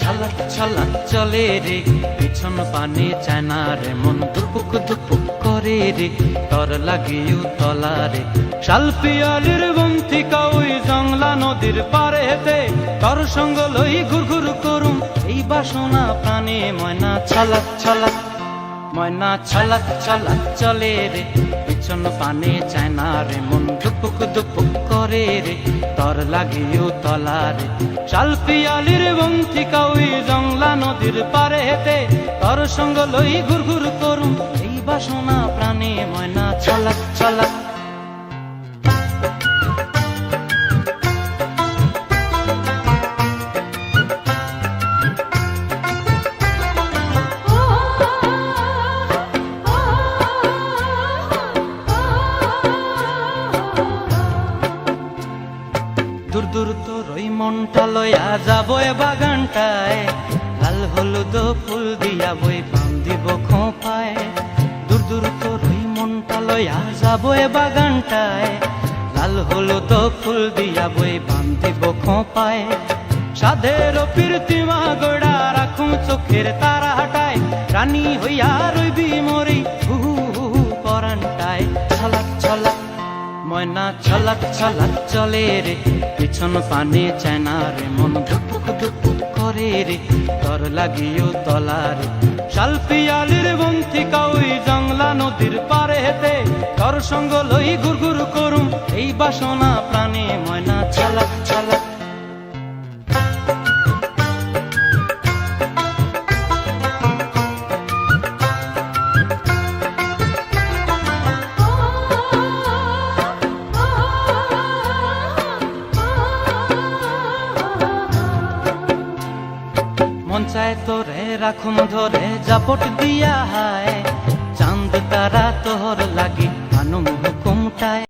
ছলক ছলক চলে রে, পিছন পানে চায় না রে, মন দুপুক দুপুক করে রে, তর লাগিও তলারে। শাল পিয়ালির বন্থিকা ওই জংলা নদীর পারেতে, তর সঙ্গ লই ঘুর ঘুর করুম এই বাসনা প্রাণে। ময়না ছলক ছলক, ময়না ছলক ছলক চলে রে, পিছন পানে চায় না রে, মন দুপুক দুপুক করে রে, তর লাগিও তলারে। শাল পিয়ালির বন্থিকা ওই জংলা নদীর পারেতে, তর সঙ্গ লই ঘুর ঘুর করুম এই বাসনা প্রাণে। ময়না ছলক ছলক। দূর দূর তোর ওই মনটা লইয়া যাবো এ বাগানটায়, লাল হলুদ ফুল দিয়া বই বান্ধিব খোঁপায়। দূর দূর তোর ওই মনটা লইয়া যাবো এ বাগানটায়, লাল হলুদ ফুল দিয়া বই বান্ধিব খোঁপায়। সাধের প্রীতিমা গোড়া রাখুম চোখের তারা হাটায়, রানী হইয়া রইবি মরি হু হু পরানটায়। ছলক ছলক, ময়না ছলক ছলক চলে রে, পিছন পানে চায় না রে, মন দুপুক দুপুক করে রে, তর লাগিও তলারে। শাল পিয়ালির বন্থিকা ওই জংলা নদীর পারেতে, তর সঙ্গ লই ঘুর ঘুর করুম এই বাসনা প্রাণে। ময়না ছলক ছলক। মন চায় তোরে রাখুম ধরে জাপট দিয়া হায়, চাঁদ তারা তোর লাগি আনুম হুকুমটায়।